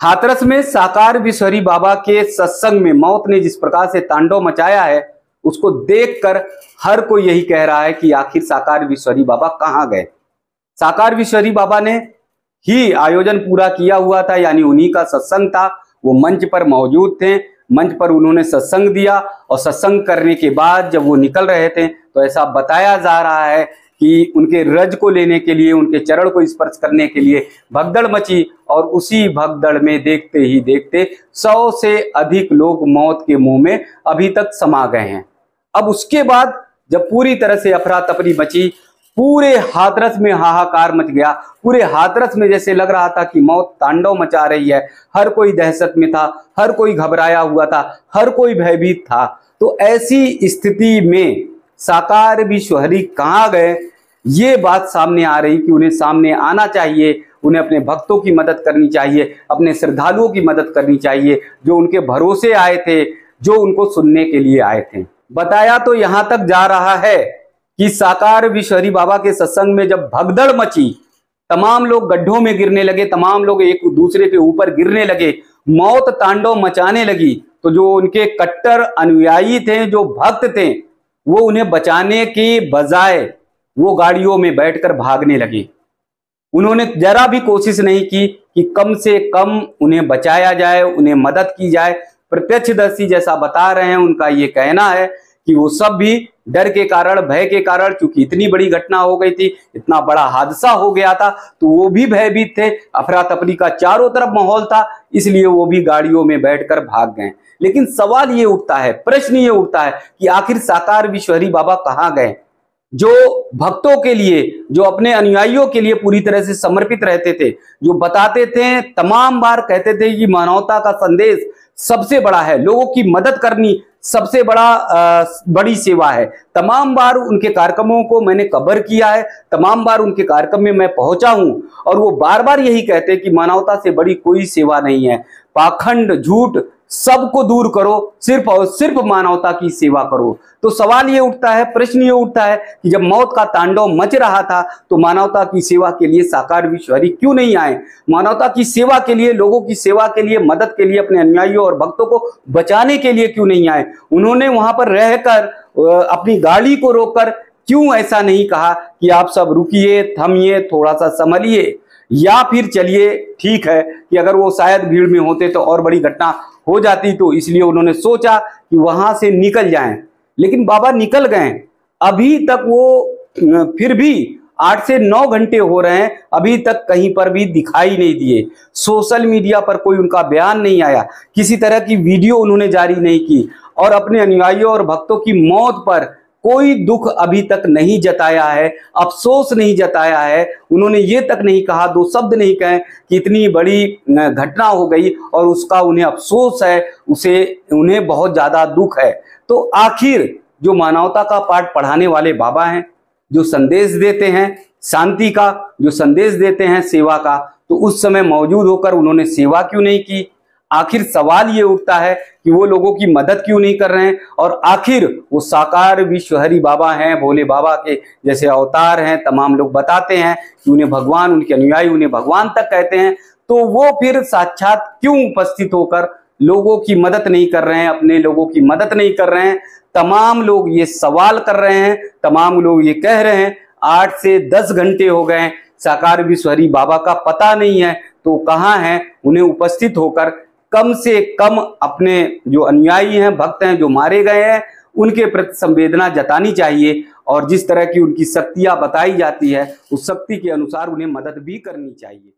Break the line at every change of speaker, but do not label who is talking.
हाथरस में साकार विश्वहरी बाबा के सत्संग में मौत ने जिस प्रकार से तांडव मचाया है, उसको देखकर हर कोई यही कह रहा है कि आखिर साकार विश्वहरी बाबा कहाँ गए। साकार विश्वहरी बाबा ने ही आयोजन पूरा किया हुआ था, यानी उन्हीं का सत्संग था। वो मंच पर मौजूद थे, मंच पर उन्होंने सत्संग दिया और सत्संग करने के बाद जब वो निकल रहे थे तो ऐसा बताया जा रहा है कि उनके रज को लेने के लिए, उनके चरण को स्पर्श करने के लिए भगदड़ मची और उसी भगदड़ में देखते ही देखते 100 से अधिक लोग मौत के मुंह में अभी तक समा गए हैं। अब उसके बाद जब पूरी तरह से अफरा तफरी मची, पूरे हाथरस में हाहाकार मच गया। पूरे हाथरस में जैसे लग रहा था कि मौत तांडव मचा रही है। हर कोई दहशत में था, हर कोई घबराया हुआ था, हर कोई भयभीत था। तो ऐसी स्थिति में साकार विश्वहरी कहाँ गए, ये बात सामने आ रही कि उन्हें सामने आना चाहिए, उन्हें अपने भक्तों की मदद करनी चाहिए, अपने श्रद्धालुओं की मदद करनी चाहिए, जो उनके भरोसे आए थे, जो उनको सुनने के लिए आए थे। बताया तो यहां तक जा रहा है कि साकार विश्वहरी बाबा के सत्संग में जब भगदड़ मची, तमाम लोग गड्ढों में गिरने लगे, तमाम लोग एक दूसरे के ऊपर गिरने लगे, मौत तांडव मचाने लगी, तो जो उनके कट्टर अनुयायी थे, जो भक्त थे, वो उन्हें बचाने की बजाय वो गाड़ियों में बैठकर भागने लगे। उन्होंने जरा भी कोशिश नहीं की कि कम से कम उन्हें बचाया जाए, उन्हें मदद की जाए। प्रत्यक्षदर्शी जैसा बता रहे हैं, उनका ये कहना है कि वो सब भी डर के कारण, भय के कारण, क्योंकि इतनी बड़ी घटना हो गई थी, इतना बड़ा हादसा हो गया था, तो वो भी भयभीत थे। अफरा तफरी का चारों तरफ माहौल था, इसलिए वो भी गाड़ियों में बैठकर भाग गए। लेकिन सवाल ये उठता है, प्रश्न ये उठता है कि आखिर साकार विश्वहरी बाबा कहाँ गए, जो भक्तों के लिए, जो अपने अनुयायियों के लिए पूरी तरह से समर्पित रहते थे, जो बताते थे, तमाम बार कहते थे कि मानवता का संदेश सबसे बड़ा है, लोगों की मदद करनी सबसे बड़ी सेवा है। तमाम बार उनके कार्यक्रमों को मैंने कवर किया है, तमाम बार उनके कार्यक्रम में मैं पहुंचा हूं और वो बार बार यही कहते हैं कि मानवता से बड़ी कोई सेवा नहीं है। पाखंड, झूठ सबको दूर करो, सिर्फ और सिर्फ मानवता की सेवा करो। तो सवाल ये उठता है, प्रश्न ये उठता है कि जब मौत का तांडव मच रहा था तो मानवता की सेवा के लिए साकार विश्वहरी क्यों नहीं आए? मानवता की सेवा के लिए, लोगों की सेवा के लिए, मदद के लिए, अपने अनुयायियों और भक्तों को बचाने के लिए क्यों नहीं आए? उन्होंने वहां पर रहकर अपनी गाड़ी को रोककर क्यों ऐसा नहीं कहा कि आप सब रुकिए, थमिए, थोड़ा सा संभलिए, या फिर चलिए, ठीक है कि अगर वो शायद भीड़ में होते तो और बड़ी घटना हो जाती, तो इसलिए उन्होंने सोचा कि वहां से निकल जाएं। लेकिन बाबा निकल गए, अभी तक वो फिर भी 8 से 9 घंटे हो रहे हैं, अभी तक कहीं पर भी दिखाई नहीं दिए। सोशल मीडिया पर कोई उनका बयान नहीं आया, किसी तरह की वीडियो उन्होंने जारी नहीं की और अपने अनुयायियों और भक्तों की मौत पर कोई दुख अभी तक नहीं जताया है, अफसोस नहीं जताया है। उन्होंने ये तक नहीं कहा, 2 शब्द नहीं कहे कि इतनी बड़ी घटना हो गई और उसका उन्हें अफसोस है, उन्हें बहुत ज्यादा दुख है। तो आखिर जो मानवता का पाठ पढ़ाने वाले बाबा हैं, जो संदेश देते हैं शांति का, जो संदेश देते हैं सेवा का, तो उस समय मौजूद होकर उन्होंने सेवा क्यों नहीं की? आखिर सवाल ये उठता है कि वो लोगों की मदद क्यों नहीं कर रहे हैं? और आखिर वो साकार विश्वहरी बाबा हैं, भोले बाबा के जैसे अवतार हैं, तमाम लोग बताते हैं कि उन्हें भगवान, उनके अनुयायी उन्हें भगवान तक कहते हैं, तो वो फिर साक्षात क्यों उपस्थित होकर लोगों की मदद नहीं कर रहे हैं, अपने लोगों की मदद नहीं कर रहे हैं? तमाम लोग ये सवाल कर रहे हैं, तमाम लोग ये कह रहे हैं। 8 से 10 घंटे हो गए, साकार विश्वहरी बाबा का पता नहीं है, तो कहाँ हैं? उन्हें उपस्थित होकर कम से कम अपने जो अनुयायी हैं, भक्त हैं, जो मारे गए हैं, उनके प्रति संवेदना जतानी चाहिए और जिस तरह की उनकी शक्तियां बताई जाती है, उस शक्ति के अनुसार उन्हें मदद भी करनी चाहिए।